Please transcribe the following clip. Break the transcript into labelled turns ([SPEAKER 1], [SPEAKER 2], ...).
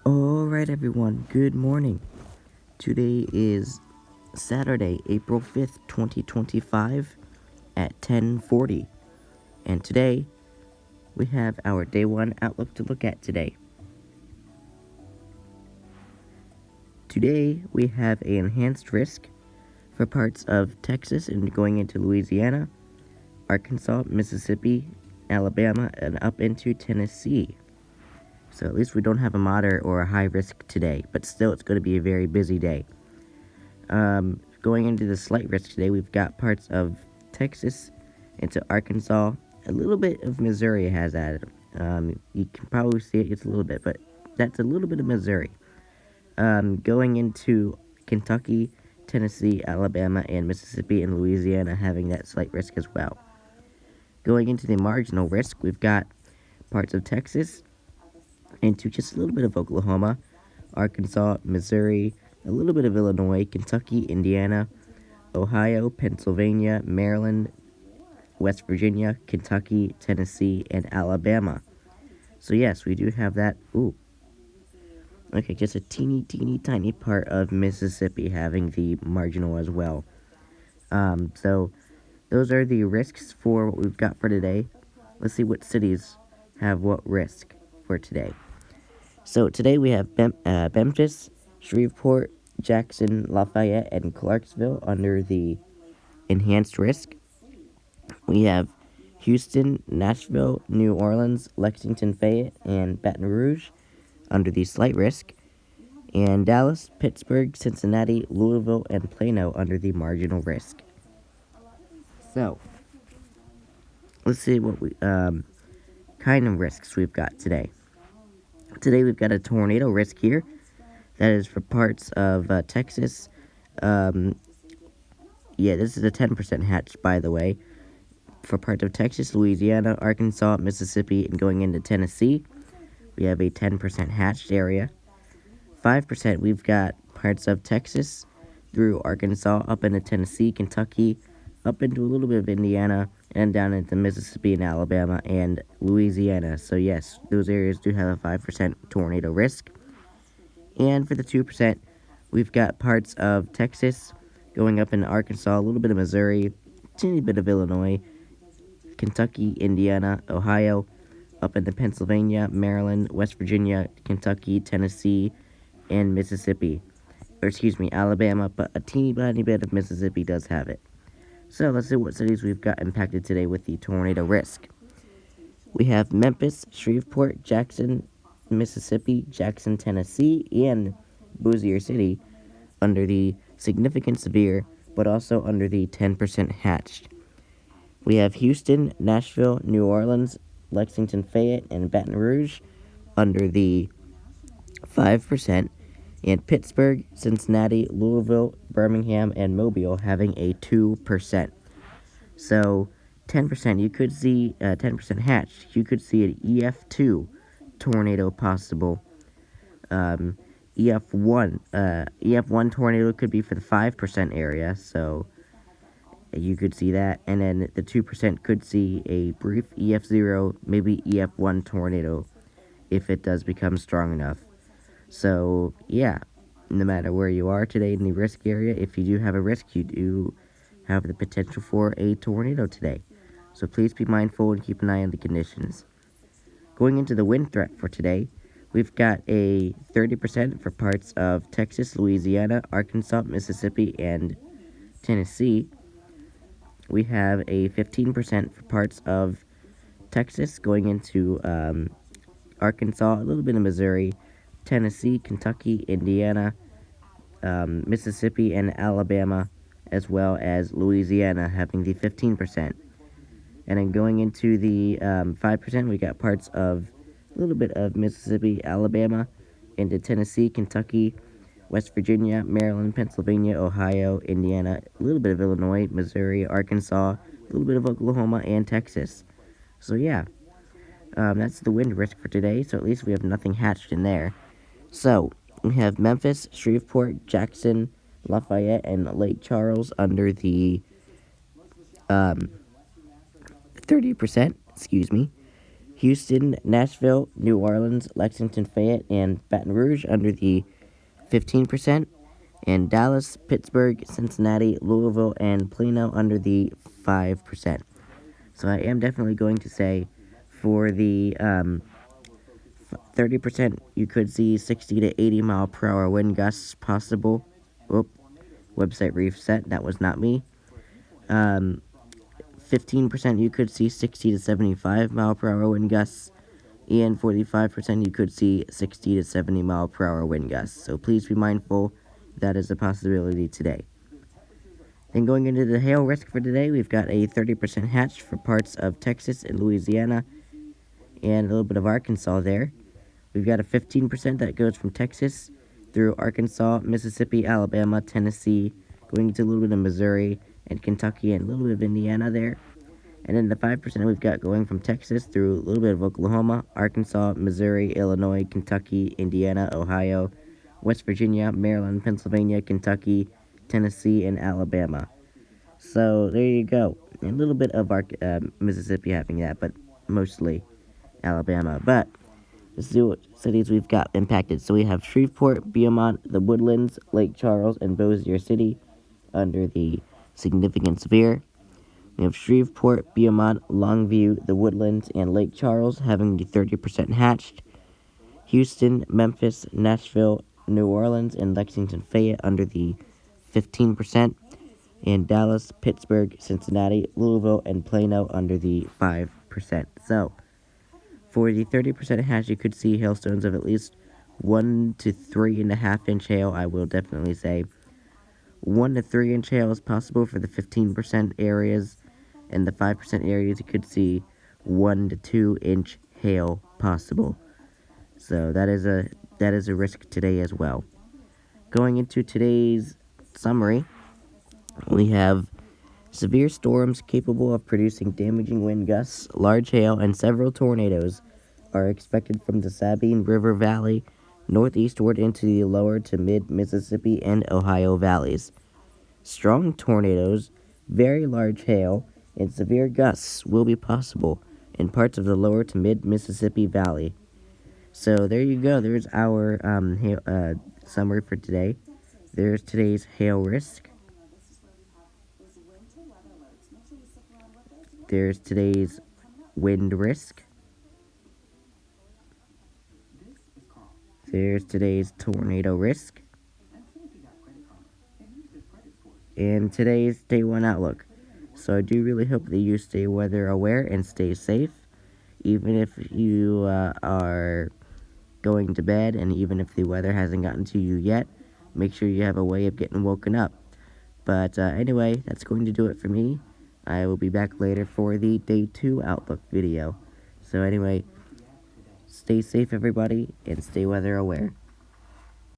[SPEAKER 1] Alright everyone, good morning. Today is Saturday, April 5th, 2025 at 10:40. And today, we have our day 1 outlook to look at today. Today, we have an enhanced risk for parts of Texas and going into Louisiana, Arkansas, Mississippi, Alabama, and up into Tennessee. So at least we don't have a moderate or a high risk today, but still it's going to be a very busy day. Going into the slight risk today, we've got parts of Texas into Arkansas. A little bit of Missouri has added. You can probably see it's a little bit, but that's a little bit of Missouri. Going into Kentucky, Tennessee, Alabama, and Mississippi and Louisiana having that slight risk as well. Going into the marginal risk, we've got parts of Texas into just a little bit of Oklahoma, Arkansas, Missouri, a little bit of Illinois, Kentucky, Indiana, Ohio, Pennsylvania, Maryland, West Virginia, Kentucky, Tennessee, and Alabama. So yes, we do have that. Ooh. Okay, just a teeny tiny part of Mississippi having the marginal as well. So those are the risks for what we've got for today. Let's see what cities have what risk for today. So today we have Memphis, Shreveport, Jackson, Lafayette, and Clarksville under the enhanced risk. We have Houston, Nashville, New Orleans, Lexington, Fayette, and Baton Rouge under the slight risk. And Dallas, Pittsburgh, Cincinnati, Louisville, and Plano under the marginal risk. So, let's see what we kind of risks we've got today. Today we've got a tornado risk here. That is for parts of Texas. Yeah, this is a 10% hatch, by the way. For parts of Texas, Louisiana, Arkansas, Mississippi, and going into Tennessee, we have a 10% hatched area. 5%, we've got parts of Texas through Arkansas, up into Tennessee, Kentucky, up into a little bit of Indiana, and down into Mississippi and Alabama and Louisiana. So yes, those areas do have a 5% tornado risk. And for the 2%, we've got parts of Texas going up into Arkansas, a little bit of Missouri, a teeny bit of Illinois, Kentucky, Indiana, Ohio, up into Pennsylvania, Maryland, West Virginia, Kentucky, Tennessee, and Mississippi. Or excuse me, Alabama, but a teeny tiny bit of Mississippi does have it. So let's see what cities we've got impacted today with the tornado risk. We have Memphis, Shreveport, Jackson, Mississippi, Jackson, Tennessee, and Bossier City under the significant severe, but also under the 10% hatched. We have Houston, Nashville, New Orleans, Lexington, Fayette, and Baton Rouge under the 5%, and Pittsburgh, Cincinnati, Louisville, Birmingham, and Mobile having a 2%. So 10%, you could see 10% hatched. You could see an EF2 tornado possible. EF1 tornado could be for the 5% area, so you could see that. And then the 2% could see a brief EF0, maybe EF1 tornado if it does become strong enough. So, yeah, no matter where you are today in the risk area, if you do have a risk, you do have the potential for a tornado today. So please be mindful and keep an eye on the conditions. Going into the wind threat for today, we've got a 30% for parts of Texas, Louisiana, Arkansas, Mississippi, and Tennessee. We have a 15% for parts of Texas going into Arkansas, a little bit of Missouri, Tennessee, Kentucky, Indiana, Mississippi, and Alabama, as well as Louisiana having the 15%. And then going into the 5%, we got parts of a little bit of Mississippi, Alabama, into Tennessee, Kentucky, West Virginia, Maryland, Pennsylvania, Ohio, Indiana, a little bit of Illinois, Missouri, Arkansas, a little bit of Oklahoma, and Texas. So yeah, that's the wind risk for today, so at least we have nothing hatched in there. So, we have Memphis, Shreveport, Jackson, Lafayette, and Lake Charles under the 30%, Houston, Nashville, New Orleans, Lexington, Fayette, and Baton Rouge under the 15%, and Dallas, Pittsburgh, Cincinnati, Louisville, and Plano under the 5%. So I am definitely going to say for the 30%, you could see 60 to 80 mile per hour wind gusts possible. Whoop, website reset, that was not me. 15%, you could see 60 to 75 mile per hour wind gusts. And 45%, you could see 60 to 70 mile per hour wind gusts. So please be mindful, that is a possibility today. Then going into the hail risk for today, we've got a 30% hatch for parts of Texas and Louisiana and a little bit of Arkansas there. We've got a 15% that goes from Texas through Arkansas, Mississippi, Alabama, Tennessee, going into a little bit of Missouri and Kentucky and a little bit of Indiana there. And then the 5% we've got going from Texas through a little bit of Oklahoma, Arkansas, Missouri, Illinois, Kentucky, Indiana, Ohio, West Virginia, Maryland, Pennsylvania, Kentucky, Tennessee, and Alabama. So there you go. A little bit of Mississippi having that, but mostly Alabama. But let's see what cities we've got impacted. So we have Shreveport, Beaumont, the Woodlands, Lake Charles, and Bossier City under the significant severe. We have Shreveport, Beaumont, Longview, the Woodlands, and Lake Charles having the 30% hatched. Houston, Memphis, Nashville, New Orleans, and Lexington Fayette under the 15%. And Dallas, Pittsburgh, Cincinnati, Louisville, and Plano under the 5%. So, for the 30% hatch, you could see hailstones of at least 1 to 3.5 inch hail, I will definitely say. 1 to 3 inch hail is possible for the 15% areas, and the 5% areas you could see 1 to 2 inch hail possible. So that is a risk today as well. Going into today's summary, we have severe storms capable of producing damaging wind gusts, large hail, and several tornadoes are expected from the Sabine River Valley northeastward into the lower to mid-Mississippi and Ohio valleys. Strong tornadoes, very large hail, and severe gusts will be possible in parts of the lower to mid-Mississippi Valley. So there you go. There's our summary for today. There's today's hail risk. There's today's wind risk. There's today's tornado risk. And today's day one outlook. So I do really hope that you stay weather aware and stay safe, even if you are going to bed, and even if the weather hasn't gotten to you yet, make sure you have a way of getting woken up. But anyway, that's going to do it for me. I will be back later for the day 2 outlook video. So anyway, stay safe everybody, and stay weather aware.